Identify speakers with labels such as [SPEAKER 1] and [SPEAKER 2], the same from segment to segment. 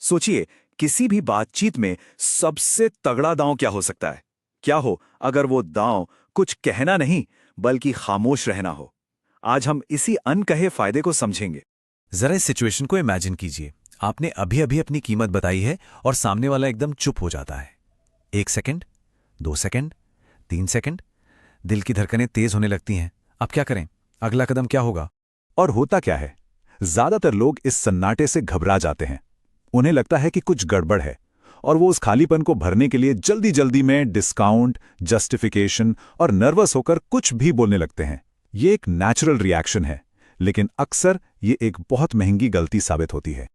[SPEAKER 1] सोचिए, किसी भी बातचीत में सबसे तगड़ा दांव क्या हो सकता है? क्या हो अगर वो दांव कुछ कहना नहीं बल्कि खामोश रहना हो? आज हम इसी अनकहे फायदे को समझेंगे।
[SPEAKER 2] जरा इस सिचुएशन को इमेजिन कीजिए। आपने अभी अभी अपनी कीमत बताई है और सामने वाला एकदम चुप हो जाता है। 1 सेकंड, 2 सेकंड, 3 सेकंड, दिल की धड़कनें तेज होने लगती हैं। अब क्या करें? अगला कदम क्या होगा?
[SPEAKER 3] और होता क्या है, ज्यादातर लोग इस सन्नाटे से घबरा जाते हैं। उन्हें लगता है कि कुछ गड़बड़ है और वो उस खालीपन को भरने के लिए जल्दी जल्दी में डिस्काउंट, जस्टिफिकेशन और नर्वस होकर कुछ भी बोलने लगते हैं। ये एक नेचुरल रिएक्शन है, लेकिन अक्सर ये एक बहुत महंगी गलती साबित होती है।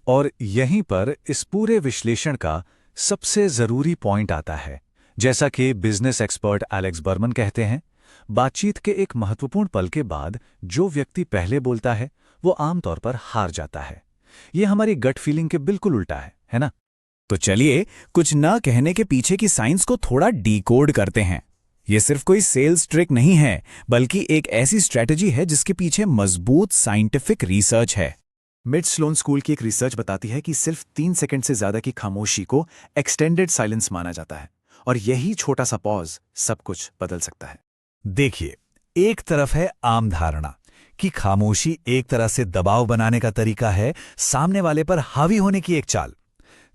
[SPEAKER 2] और यहीं पर इस पूरे विश्लेषण का सबसे जरूरी पॉइंट आता है। जैसा कि बिजनेस एक्सपर्ट एलेक्स बर्मन कहते हैं, बातचीत के एक महत्वपूर्ण पल के बाद जो व्यक्ति पहले बोलता है वो आमतौर पर हार जाता है। ये हमारी गट फीलिंग के बिल्कुल उल्टा है ना?
[SPEAKER 4] तो चलिए कुछ ना कहने के पीछे की साइंस को थोड़ा डिकोड करते हैं। ये सिर्फ कोई सेल्स ट्रिक नहीं है, बल्कि एक ऐसी स्ट्रेटजी है जिसके पीछे मजबूत साइंटिफिक रिसर्च है।
[SPEAKER 2] मिड स्लोन स्कूल की एक रिसर्च बताती है कि सिर्फ 3 सेकंड से ज्यादा की खामोशी को एक्सटेंडेड साइलेंस माना जाता है, और यही छोटा सा पॉज सब कुछ बदल सकता है।
[SPEAKER 4] देखिए, एक तरफ है आम धारणा कि खामोशी एक तरह से दबाव बनाने का तरीका है, सामने वाले पर हावी होने की एक चाल।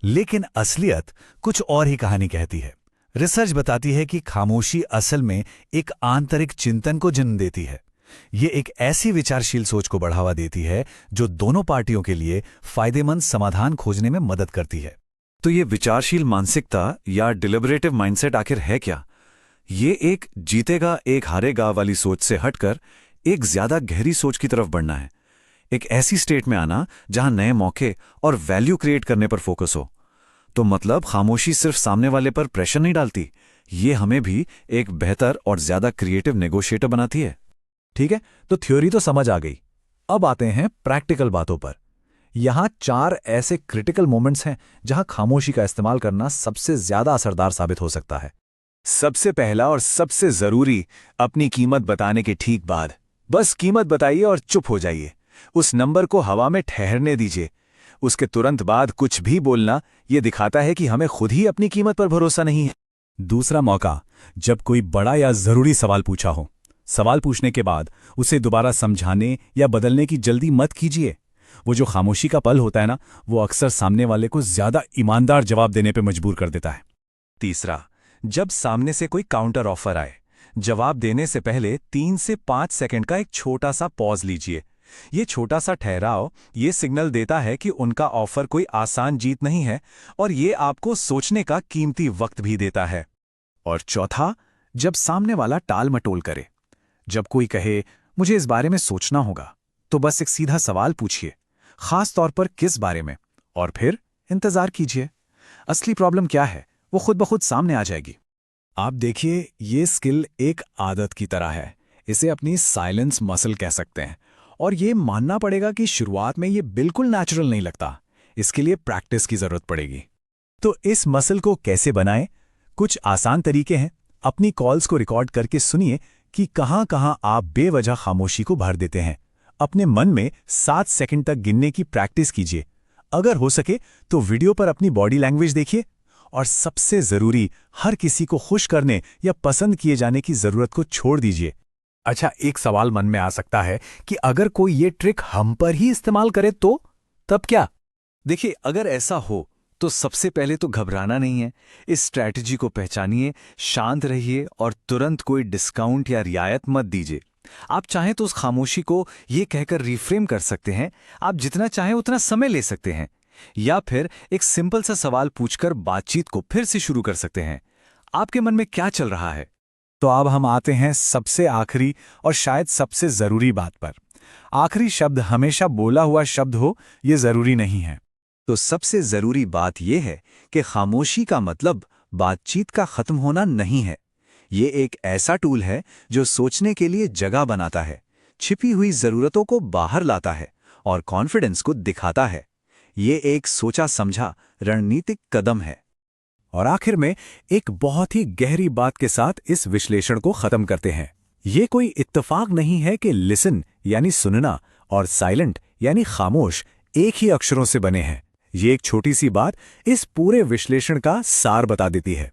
[SPEAKER 4] लेकिन असलियत कुछ और ही कहानी कहती है। रिसर्च बताती है कि खामोशी असल में एक आंतरिक चिंतन को जन्म देती है। ये एक ऐसी विचारशील सोच को बढ़ावा देती है जो दोनों पार्टियों के लिए फायदेमंद समाधान खोजने में मदद करती है।
[SPEAKER 1] तो ये विचारशील मानसिकता या डिलिबरेटिव माइंडसेट आखिर है क्या? ये एक जीतेगा एक हारेगा वाली सोच से हटकर एक ज्यादा गहरी सोच की तरफ बढ़ना है। एक ऐसी स्टेट में आना जहां नए मौके और वैल्यू क्रिएट करने पर फोकस हो। तो मतलब खामोशी सिर्फ सामने वाले पर प्रेशर नहीं डालती, ये हमें भी एक बेहतर और ज्यादा क्रिएटिव नेगोशिएटर बनाती है।
[SPEAKER 2] ठीक है, तो थ्योरी तो समझ आ गई। अब आते हैं प्रैक्टिकल बातों पर। यहां 4 ऐसे क्रिटिकल मोमेंट्स हैं जहां खामोशी का इस्तेमाल करना सबसे ज्यादा असरदार साबित हो सकता है।
[SPEAKER 3] सबसे पहला और सबसे जरूरी, अपनी कीमत बताने के ठीक बाद बस कीमत बताइए और चुप हो जाइए। उस नंबर को हवा में ठहरने दीजिए। उसके तुरंत बाद कुछ भी बोलना यह दिखाता है कि हमें खुद ही अपनी कीमत पर भरोसा नहीं है।
[SPEAKER 4] दूसरा मौका, जब कोई बड़ा या जरूरी सवाल पूछा हो। सवाल पूछने के बाद उसे दोबारा समझाने या बदलने की जल्दी मत कीजिए। वो जो खामोशी का पल होता है ना, वो अक्सर सामने वाले को ज्यादा ईमानदार जवाब देने पर मजबूर कर देता है।
[SPEAKER 2] तीसरा, जब सामने से कोई काउंटर ऑफर आए, जवाब देने से पहले 3 से 5 सेकंड का एक छोटा सा पॉज लीजिए। ये छोटा सा ठहराव ये सिग्नल देता है कि उनका ऑफर कोई आसान जीत नहीं है, और ये आपको सोचने का कीमती वक्त भी देता है।
[SPEAKER 3] और चौथा, जब सामने वाला टाल मटोल करे, जब कोई कहे मुझे इस बारे में सोचना होगा, तो बस एक सीधा सवाल पूछिए, खास तौर पर किस बारे में, और फिर इंतजार कीजिए। असली प्रॉब्लम क्या है वो खुद ब खुद सामने आ जाएगी।
[SPEAKER 4] आप देखिए, ये स्किल एक आदत की तरह है। इसे अपनी साइलेंस मसल कह सकते हैं, और ये मानना पड़ेगा कि शुरुआत में ये बिल्कुल नेचुरल नहीं लगता। इसके लिए प्रैक्टिस की जरूरत पड़ेगी। तो इस मसल को कैसे बनाएं? कुछ आसान तरीके हैं। अपनी कॉल्स को रिकॉर्ड करके सुनिए कि कहां-कहां आप बेवजह खामोशी को भर देते हैं। अपने मन में 7 सेकंड तक गिनने की प्रैक्टिस कीजिए। अगर हो सके तो वीडियो पर अपनी बॉडी लैंग्वेज देखिए। और सबसे जरूरी, हर किसी को खुश करने या पसंद किए जाने की जरूरत को छोड़ दीजिए।
[SPEAKER 2] अच्छा, एक सवाल मन में आ सकता है कि अगर कोई ये ट्रिक हम पर ही इस्तेमाल करे तो तब क्या?
[SPEAKER 1] देखिए, अगर ऐसा हो तो सबसे पहले तो घबराना नहीं है। इस स्ट्रैटेजी को पहचानिए, शांत रहिए और तुरंत कोई डिस्काउंट या रियायत मत दीजिए। आप चाहें तो उस खामोशी को ये कहकर रिफ्रेम कर सकते हैं, आप जितना चाहें उतना समय ले सकते हैं, या फिर एक सिंपल सा सवाल पूछकर बातचीत को फिर से शुरू कर सकते हैं। आपके मन में क्या चल रहा है?
[SPEAKER 4] तो अब हम आते हैं सबसे आखिरी और शायद सबसे जरूरी बात पर। आखिरी शब्द हमेशा बोला हुआ शब्द हो, ये जरूरी नहीं है।
[SPEAKER 1] तो सबसे जरूरी बात यह है कि खामोशी का मतलब बातचीत का खत्म होना नहीं है। ये एक ऐसा टूल है जो सोचने के लिए जगह बनाता है, छिपी हुई जरूरतों को बाहर लाता है और कॉन्फिडेंस को दिखाता है। ये एक सोचा समझा रणनीतिक कदम है।
[SPEAKER 4] और आखिर में एक बहुत ही गहरी बात के साथ इस विश्लेषण को खत्म करते हैं। ये कोई इत्तेफाक नहीं है कि लिसन यानी सुनना और साइलेंट यानी खामोश एक ही अक्षरों से बने हैं। ये एक छोटी सी बात इस पूरे विश्लेषण का सार बता देती है।